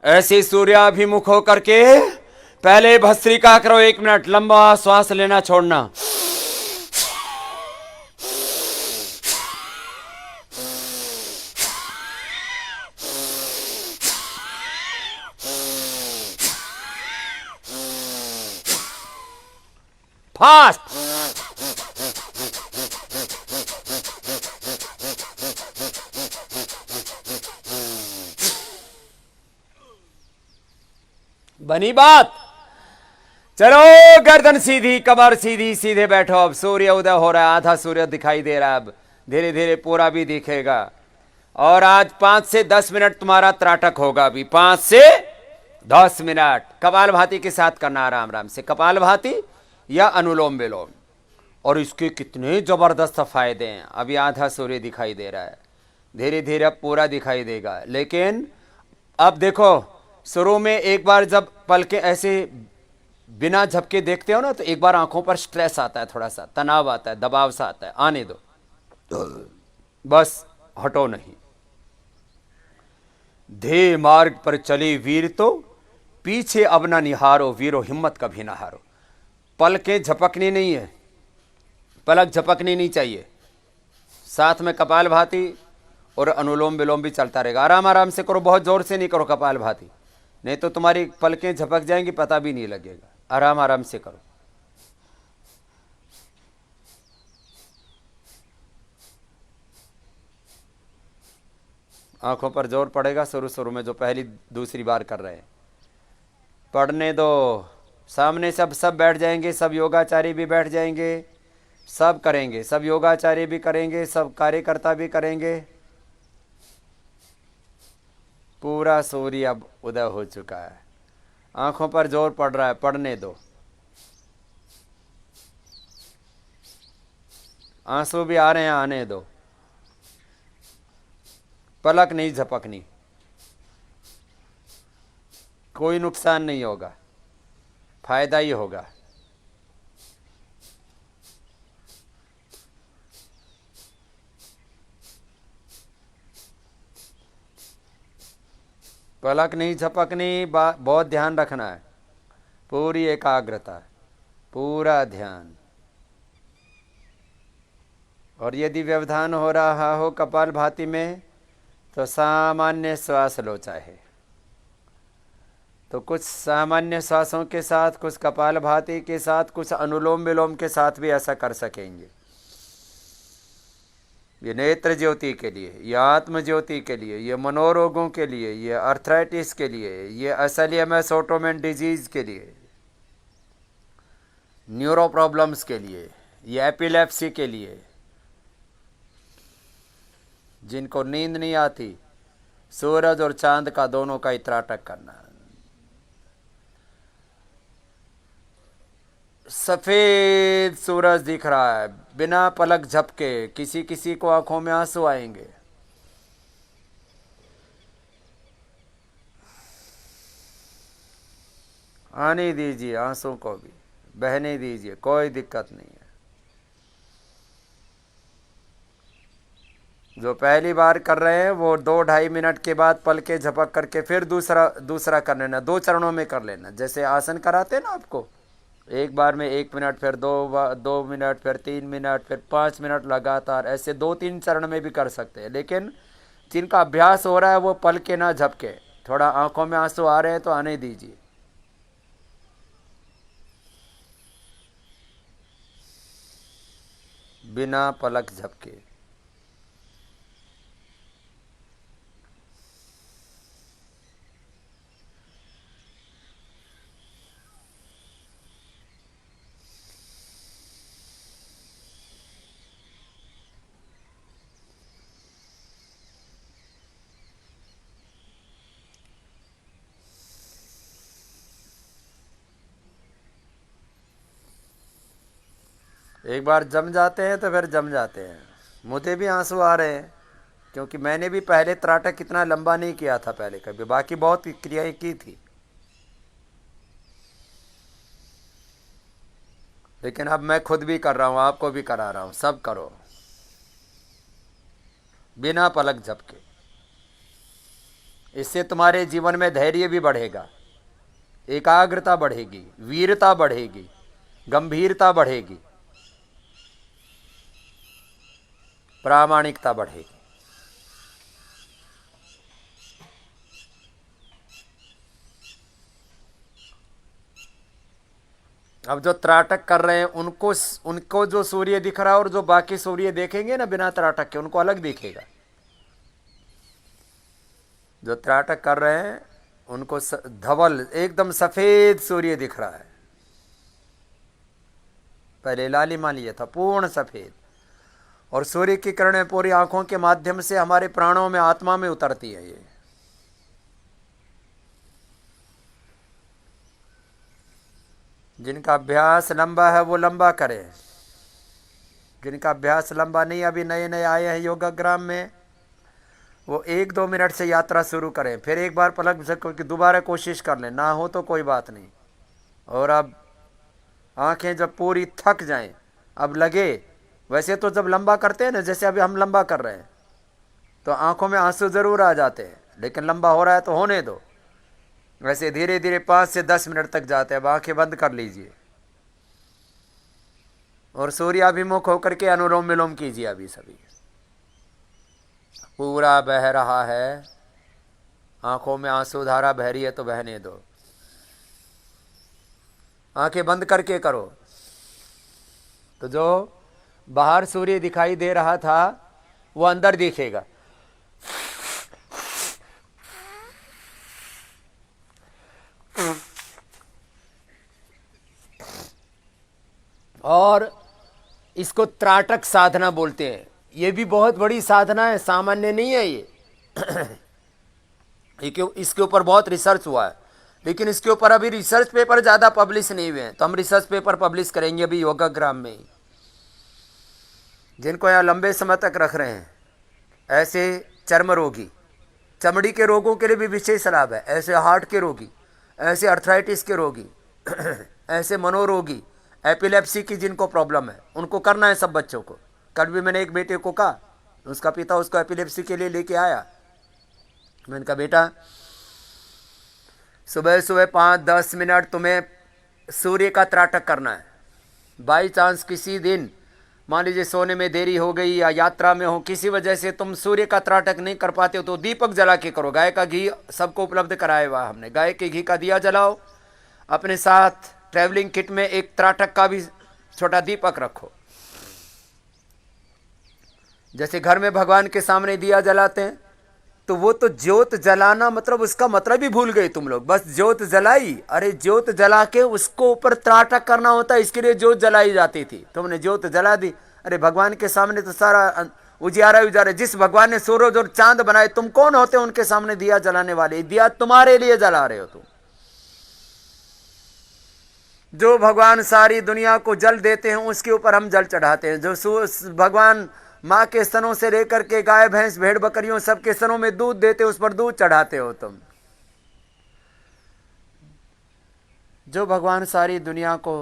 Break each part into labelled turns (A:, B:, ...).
A: ऐसे सूर्याभिमुख होकर के पहले भस्त्रिका करो। 1 मिनट लंबा श्वास लेना छोड़ना। फास्ट। बनी बात। चलो गर्दन सीधी, कमर सीधी, सीधे बैठो। अब सूर्य उदय हो रहा है, आधा सूर्य दिखाई दे रहा है। अब धीरे धीरे पूरा भी दिखेगा। और आज 5 से 10 मिनट तुम्हारा त्राटक होगा। अभी 5 से 10 मिनट कपालभाति के साथ करना, आराम आराम से। कपालभाति या अनुलोम विलोम। और इसके कितने जबरदस्त फायदे हैं। अभी आधा सूर्य दिखाई दे रहा है, धीरे धीरे अब पूरा दिखाई देगा। लेकिन अब देखो, शुरू में एक बार जब पलके ऐसे बिना झपके देखते हो ना, तो एक बार आंखों पर स्ट्रेस आता है, थोड़ा सा तनाव आता है, दबाव सा आता है। आने दो, बस हटो नहीं। ध्येय मार्ग पर चले वीर तो पीछे अब ना निहारो, वीरो हिम्मत कभी ना हारो। पलकें झपकनी नहीं है, पलक झपकनी नहीं चाहिए। साथ में कपालभाति और अनुलोम विलोम भी चलता रहेगा। आराम आराम से करो, बहुत जोर से नहीं करो कपालभाति, नहीं तो तुम्हारी पलकें झपक जाएंगी, पता भी नहीं लगेगा। आराम आराम से करो। आंखों पर जोर पड़ेगा शुरू शुरू में, जो पहली दूसरी बार कर रहे हैं। पढ़ने दो। सामने सब बैठ जाएंगे, सब योगाचारी भी बैठ जाएंगे, सब करेंगे, सब योगाचारी भी करेंगे, सब कार्यकर्ता भी करेंगे। पूरा सूर्य अब उदय हो चुका है। आंखों पर जोर पड़ रहा है, पढ़ने दो। आंसू भी आ रहे हैं, आने दो। पलक नहीं झपकनी, कोई नुकसान नहीं होगा, फायदा ही होगा। पलक नहीं झपकनी, बहुत ध्यान रखना है। पूरी एकाग्रता, पूरा ध्यान। और यदि व्यवधान हो रहा हो कपालभाति में, तो सामान्य श्वास लो। चाहे तो कुछ सामान्य श्वासों के साथ, कुछ कपालभाति के साथ, कुछ अनुलोम विलोम के साथ भी ऐसा कर सकेंगे। ये नेत्र ज्योति के लिए, ये आत्म ज्योति के लिए, ये मनोरोगों के लिए, ये अर्थराइटिस के लिए, ये एसएलईएमएस ऑटोमेन डिजीज के लिए, न्यूरो प्रॉब्लम्स के लिए, ये एपिलेप्सी के लिए, जिनको नींद नहीं आती, सूरज और चांद का दोनों का इत्राटक करना। सफेद सूरज दिख रहा है बिना पलक झपके, किसी किसी को आंखों में आंसू आएंगे। आने दीजिए, आंसू को भी बहने दीजिए, कोई दिक्कत नहीं है। जो पहली बार कर रहे हैं वो 2-2.5 मिनट के बाद पलके झपक करके फिर दूसरा कर लेना। 2 चरणों में कर लेना, जैसे आसन कराते हैं ना आपको। एक बार में 1 मिनट, फिर 2 मिनट, फिर 3 मिनट, फिर 5 मिनट लगातार, ऐसे 2-3 चरण में भी कर सकते हैं। लेकिन जिनका अभ्यास हो रहा है वो पलके ना झपके। थोड़ा आंखों में आंसू आ रहे हैं तो आने दीजिए। बिना पलक झपके। एक बार जम जाते हैं तो फिर जम जाते हैं। मुझे भी आंसू आ रहे हैं, क्योंकि मैंने भी पहले त्राटक इतना लंबा नहीं किया था पहले कभी, बाकी बहुत क्रियाएं की थी। लेकिन अब मैं खुद भी कर रहा हूँ, आपको भी करा रहा हूँ। सब करो बिना पलक झपके। इससे तुम्हारे जीवन में धैर्य भी बढ़ेगा, एकाग्रता बढ़ेगी, वीरता बढ़ेगी, गंभीरता बढ़ेगी, प्रामाणिकता बढ़ेगी। अब जो त्राटक कर रहे हैं उनको जो सूर्य दिख रहा है और जो बाकी सूर्य देखेंगे ना बिना त्राटक के, उनको अलग दिखेगा। जो त्राटक कर रहे हैं उनको धवल एकदम सफेद सूर्य दिख रहा है। पहले लालिमा लिया था, पूर्ण सफेद। और सूर्य की किरणें पूरी आंखों के माध्यम से हमारे प्राणों में, आत्मा में उतरती है। ये जिनका अभ्यास लंबा है वो लंबा करें, जिनका अभ्यास लंबा नहीं, अभी नए नए आए हैं योगाग्राम में, वो 1-2 मिनट से यात्रा शुरू करें, फिर एक बार पलक झपक दोबारा कोशिश कर लें, ना हो तो कोई बात नहीं। और अब आंखें जब पूरी थक जाएं, अब लगे, वैसे तो जब लंबा करते हैं ना, जैसे अभी हम लंबा कर रहे हैं, तो आंखों में आंसू जरूर आ जाते हैं, लेकिन लंबा हो रहा है तो होने दो। वैसे धीरे धीरे 5 से 10 मिनट तक जाते हैं। अब आंखें बंद कर लीजिए और सूर्याभिमुख होकर के अनुलोम विलोम कीजिए। अभी सभी पूरा बह रहा है, आंखों में आंसू धारा बह रही है तो बहने दो। आंखें बंद करके करो तो जो बाहर सूर्य दिखाई दे रहा था वो अंदर दिखेगा। और इसको त्राटक साधना बोलते हैं। ये भी बहुत बड़ी साधना है, सामान्य नहीं है ये। इसके ऊपर बहुत रिसर्च हुआ है, लेकिन इसके ऊपर अभी रिसर्च पेपर ज़्यादा पब्लिश नहीं हुए हैं, तो हम रिसर्च पेपर पब्लिश करेंगे अभी योगाग्राम में। जिनको यहाँ लंबे समय तक रख रहे हैं, ऐसे चर्म रोगी, चमड़ी के रोगों के लिए भी विशेष लाभ है, ऐसे हार्ट के रोगी, ऐसे अर्थराइटिस के रोगी, ऐसे मनोरोगी, एपिलेप्सी की जिनको प्रॉब्लम है, उनको करना है सब बच्चों को। कल भी मैंने एक बेटे को कहा, उसका पिता उसको एपिलेप्सी के लिए लेके आया। मैंने कहा बेटा सुबह सुबह 5-10 मिनट तुम्हें सूर्य का त्राटक करना है। बाई चांस किसी दिन मान लीजिए सोने में देरी हो गई या यात्रा में हो, किसी वजह से तुम सूर्य का त्राटक नहीं कर पाते हो, तो दीपक जला के करो। गाय का घी सबको उपलब्ध कराया हुआ हमने, गाय के घी का दिया जलाओ। अपने साथ ट्रैवलिंग किट में एक त्राटक का भी छोटा दीपक रखो। जैसे घर में भगवान के सामने दिया जलाते हैं, तो वो तो ज्योत जलाना मतलब उसका मतलब ही भूल गए तुम लोग। बस ज्योत जलाई, अरे ज्योत जला के उसको ऊपर त्राटक करना होता है, इसके लिए ज्योत जलाई जाती थी। तुमने ज्योत जला दी, अरे भगवान के सामने तो सारा उजियारा उजारा। जिस भगवान ने सूरज और चांद बनाए, तुम कौन होते हो उनके सामने दिया जलाने वाले? दिया तुम्हारे लिए जला रहे हो तुम। जो भगवान सारी दुनिया को जल देते हैं उसके ऊपर हम जल चढ़ाते हैं। जो भगवान माँ के स्तनों से लेकर के गाय भैंस भेड़ बकरियों सबके स्तनों में दूध देते, उस पर दूध चढ़ाते हो तुम। जो भगवान सारी दुनिया को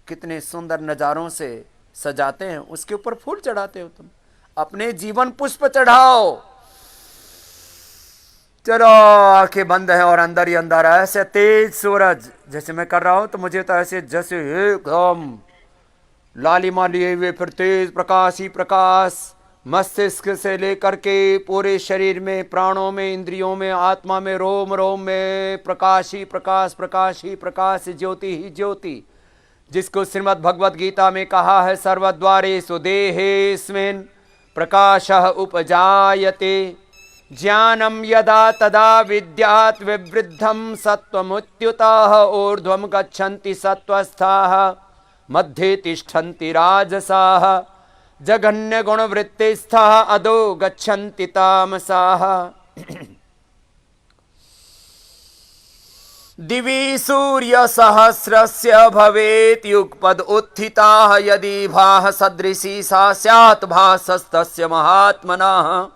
A: कितने सुंदर नजारों से सजाते हैं, उसके ऊपर फूल चढ़ाते हो तुम। अपने जीवन पुष्प चढ़ाओ। चलो आंखें बंद है और अंदर ही अंदर है। ऐसे तेज सूरज जैसे मैं कर रहा हूं, तो मुझे तो ऐसे जैसे एकदम लालिमा लिए हुए फिर तेज प्रकाश ही प्रकाश मस्तिष्क से लेकर के पूरे शरीर में, प्राणों में, इंद्रियों में, आत्मा में, रोम रोम में प्रकाश ही प्रकाश, प्रकाश ही प्रकाश, ज्योति ही ज्योति। जिसको श्रीमद् भगवद गीता में कहा है सर्वद्वारेषु देहेऽस्मिन् प्रकाशः उपजायते ज्ञानम यदा तदा विद्यात् विवृद्धं सत्वमुच्युतः ऊर्ध्वं गच्छन्ति सत्वस्थाः मध्ये तिष्ठन्ति राजसाः जघन्य गुणवृत्तिस्थाः अधो गच्छन्ति तामसाः। दिवि सूर्य सहस्रस्य भवेत् युगपद उत्थिताः यदि भाः सदृशी सा स्यात् भासस्तस्य महात्मनः।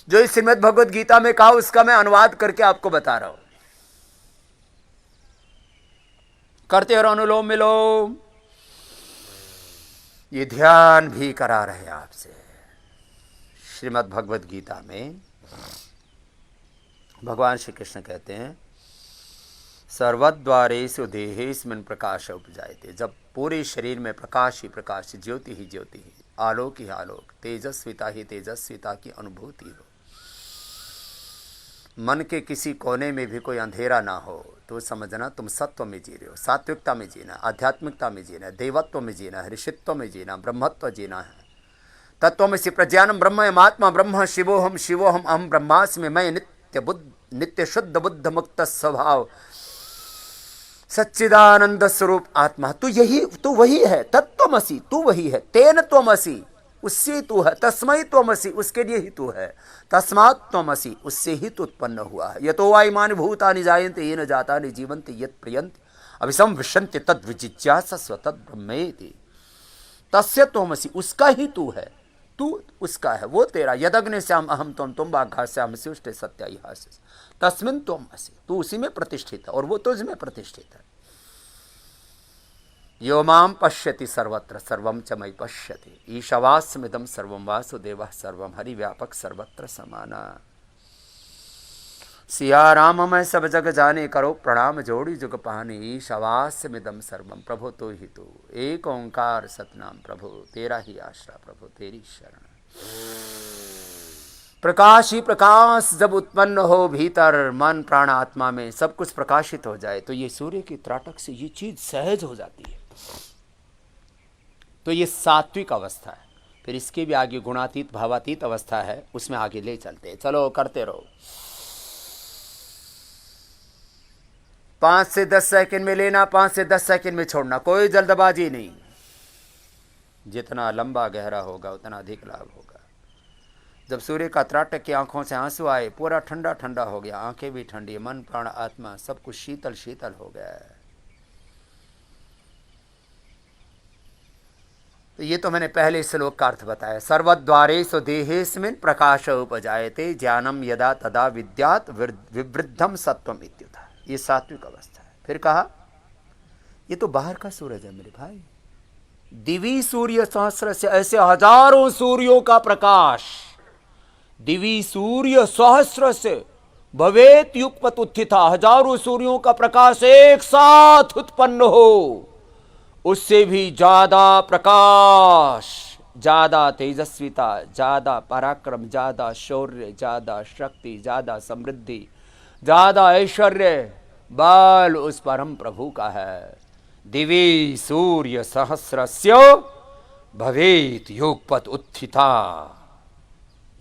A: जो इस श्रीमद् भगवद गीता में कहा उसका मैं अनुवाद करके आपको बता रहा हूं। करते और अनुलोम विलोम। ये ध्यान भी करा रहे आपसे। श्रीमद् भगवद गीता में भगवान श्री कृष्ण कहते हैं सर्वद्वारेषु देहेस्मिन् प्रकाश उपजायते। जब पूरे शरीर में प्रकाश ही प्रकाश, ज्योति ही ज्योति, आलोक ही आलोक, तेजस्विता ही तेजस्विता की अनुभूति हो, मन के किसी कोने में भी कोई अंधेरा ना हो, तो समझना तुम सत्व में जी रहे हो। सात्विकता में जीना, आध्यात्मिकता में जीना, देवत्व में जीना है, ऋषित्व में जीना, ब्रह्मत्व जीना है। तत्वमसि प्रज्ञानम ब्रह्मयमात्मा ब्रह्म शिवोहम शिवोहम अहम ब्रह्मास्मि, मैं नित्य शुद्ध बुद्ध मुक्त स्वभाव सच्चिदानंद स्वरूप आत्मा। तू वही है। तत्वमसि, तू वही है। तेन त्वमसि, उससे तू है। तस्मै त्वमसि, उसके लिए ही तू है। तस्मात् त्वमसि, उससे ही तू उत्पन्न हुआ है। यतो वा इमानि भूतानि जायन्ते येन जातानि जीवन्ति यत् प्रयन्ति अभिसं विशन्ति तद् विजिज्ञासस्व तद् ब्रह्मेति। तस्य त्वमसि, उसका ही तू है। तू उसका है, वो तेरा। यदग्निश्याम अहम त्वम वाघास्याम शिष्टे सत्यायिहास्य तस्मिन् त्वमसि, तू उसी में प्रतिष्ठित है और वो तुझ में प्रतिष्ठित है। यो मां पश्यति सर्वत्र सर्वं च मयि पश्यति, ईशवास्मिदं सर्वं वासुदेवः सर्वं हरिव्यापक सर्वत्र समाना। सिया राम मैं सब जग जाने, करो प्रणाम जोड़ी जुग पानी, ईशवास्मिदं सर्वम। प्रभु तो ही तू, एक ओंकार सतनाम प्रभु, तेरा ही आश्रा प्रभु, तेरी शरण। प्रकाश ही प्रकाश जब उत्पन्न हो भीतर मन प्राण आत्मा में, सब कुछ प्रकाशित हो जाए, तो ये सूर्य की त्राटक से ये चीज सहज हो जाती है। तो ये सात्विक अवस्था है। फिर इसके भी आगे गुणातीत भावातीत अवस्था है, उसमें आगे ले चलते हैं। चलो करते रहो। 5 से 10 सेकंड में लेना, 5 से 10 सेकंड में छोड़ना, कोई जल्दबाजी नहीं। जितना लंबा गहरा होगा उतना अधिक लाभ होगा। जब सूर्य का त्राटक की आंखों से आंसू आए, पूरा ठंडा ठंडा हो गया, आंखें भी ठंडी, मन प्राण आत्मा सब कुछ शीतल शीतल हो गया है। तो ये तो मैंने पहले श्लोक का अर्थ बताया। सर्वद्वारेषु देहेस्मिन् प्रकाश उपजायते, ज्ञानम यदा तदा विद्यात् विवृद्धम सत्वम इत्युक्तः। ये सात्विक अवस्था है। फिर कहा ये तो बाहर का सूरज है मेरे भाई। दिवी सूर्य सहस्र से, ऐसे हजारों सूर्यों का प्रकाश, दिवी सूर्य सहस्र से भवेत युगपत उत्थिता, हजारों सूर्यों का प्रकाश एक साथ उत्पन्न हो, उससे भी ज्यादा प्रकाश, ज्यादा तेजस्विता, ज्यादा पराक्रम, ज्यादा शौर्य, ज्यादा शक्ति, ज्यादा समृद्धि, ज्यादा ऐश्वर्य, बल उस परम प्रभु का है। दिवी सूर्य सहस्रस्य भवेत योगपत उत्थिता,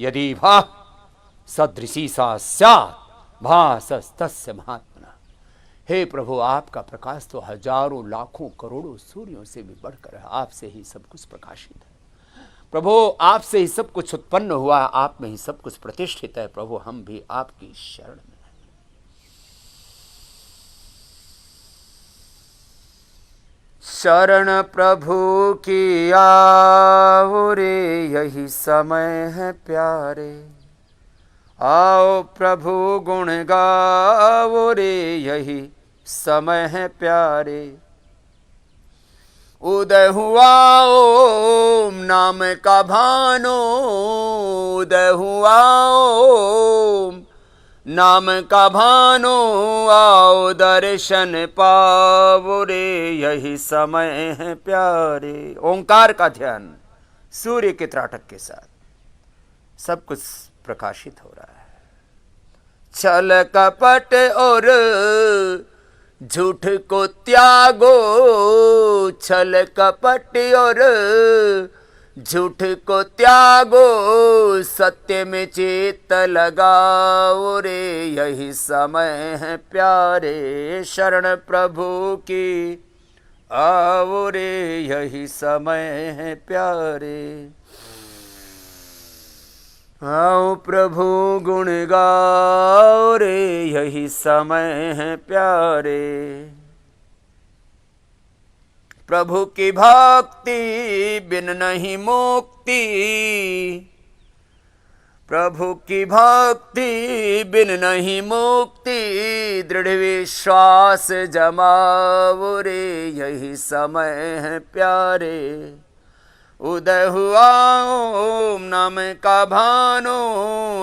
A: यदि भा सदृशी सा स्यात् भासस्तस्य महात्मना। हे प्रभु, आपका प्रकाश तो हजारों लाखों करोड़ों सूर्यों से भी बढ़कर है। आपसे ही सब कुछ प्रकाशित है प्रभु, आपसे ही सब कुछ उत्पन्न हुआ, आप में ही सब कुछ प्रतिष्ठित है। प्रभु हम भी आपकी शरण में। शरण प्रभु की आओ रे, यही समय है प्यारे, आओ प्रभु गुण गाओ रे, यही समय है प्यारे। उदय हुआ ओम नाम का भानो, उदय हुआ ओम नाम का भानो, आओ दर्शन पाओ रे, यही समय है प्यारे। ओंकार का ध्यान सूर्य के त्राटक के साथ सब कुछ प्रकाशित हो रहा है। छल कपट और झूठ को त्यागो, छल कपट और झूठ को त्यागो, सत्य में चित्त लगाओ रे, यही समय है प्यारे। शरण प्रभु की आओ रे, यही समय है प्यारे। आओ प्रभु गुण गाओ रे, यही समय है प्यारे। प्रभु की भक्ति बिन नहीं मुक्ति, प्रभु की भक्ति बिन नहीं मुक्ति, दृढ़ विश्वास जमाओ रे, यही समय है प्यारे। उदय हुआ ओम नाम का भानु,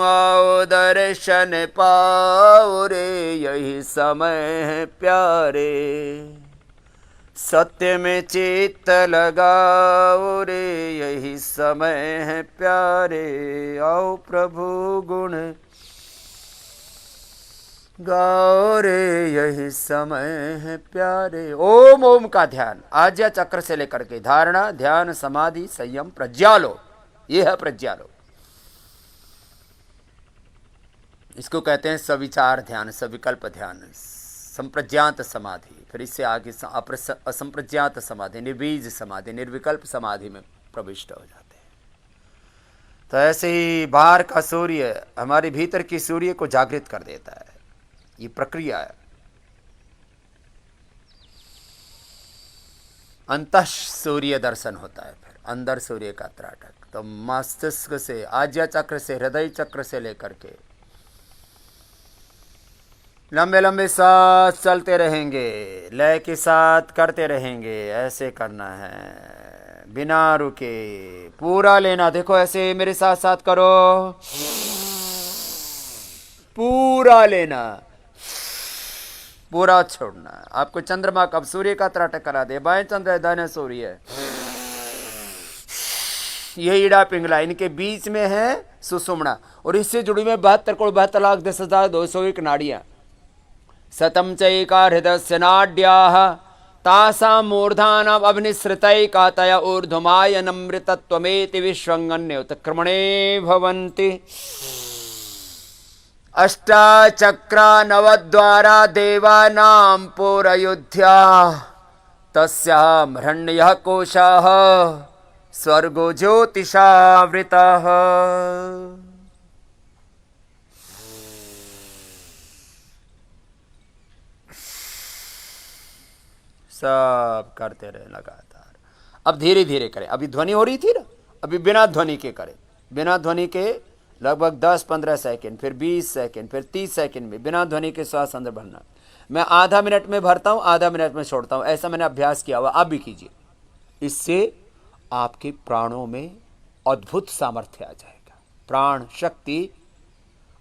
A: आओ दर्शन पाओ रे, यही समय है प्यारे। सत्य में चित्त लगाओ रे, यही समय है प्यारे। आओ प्रभु गुण गाओ रे, यही समय है प्यारे। ओम ओम का ध्यान आज्ञा चक्र से लेकर के धारणा, ध्यान, समाधि, संयम, प्रज्ञालो, ये है प्रज्ञालो। इसको कहते हैं सविचार ध्यान, सविकल्प ध्यान, संप्रज्ञात समाधि। फिर इससे आगे असंप्रज्ञात समाधि, निर्बीज समाधि, निर्विकल्प समाधि में प्रविष्ट हो जाते हैं। तो ऐसे ही बाहर का सूर्य हमारे भीतर की सूर्य को जागृत कर देता है। ये प्रक्रिया है। अंतः सूर्य दर्शन होता है, फिर अंदर सूर्य का त्राटक। तो मस्तिष्क से, आज्ञा चक्र से, हृदय चक्र से लेकर के लंबे लंबे सांस चलते रहेंगे, लय के साथ करते रहेंगे। ऐसे करना है बिना रुके, पूरा लेना। देखो ऐसे मेरे साथ साथ करो, पूरा लेना, पूरा छोड़ना। आपको चंद्रमा कब सूर्य का त्राटक करा दे, बाएं चंद्र दाएं सूर्य, ये ईड़ा पिंगला, इनके बीच में है सुषुम्ना, और इससे जुड़ी में 72,72,10,201 नाड़ियां। शतम चैका हृदय नाड्याः तासां मूर्धानाम् अभिनिसृतैकातया ऊर्ध्वमायनमृतत्वमेति विश्वङ्गन्ये उत्क्रमणे भवन्ति। अष्टाचक्रा नवद्वारा देवानां पुरयुध्या, तस्यां हिरण्यः कोशः स्वर्गो ज्योतिषावृतः। सब करते रहे लगातार। अब धीरे धीरे करें। अभी ध्वनि हो रही थी ना, अभी बिना ध्वनि के करें। बिना ध्वनि के लगभग 10-15 सेकंड, फिर 20 सेकंड, फिर 30 सेकंड में बिना ध्वनि के श्वास अंदर भरना। मैं आधा मिनट में भरता हूँ, आधा मिनट में छोड़ता हूँ। ऐसा मैंने अभ्यास किया हुआ, आप भी कीजिए। इससे आपके प्राणों में अद्भुत सामर्थ्य आ जाएगा। प्राण शक्ति,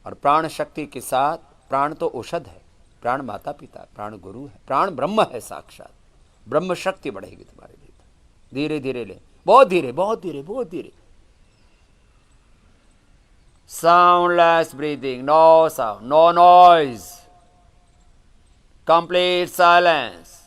A: और प्राण शक्ति के साथ प्राण तो औषध है, प्राण माता पिता, प्राण गुरु है, प्राण ब्रह्म है साक्षात। ब्रह्म शक्ति बढ़ेगी तुम्हारे भीतर। धीरे धीरे ले, बहुत धीरे, बहुत धीरे, बहुत धीरे। Soundless breathing, no sound, no noise, complete silence.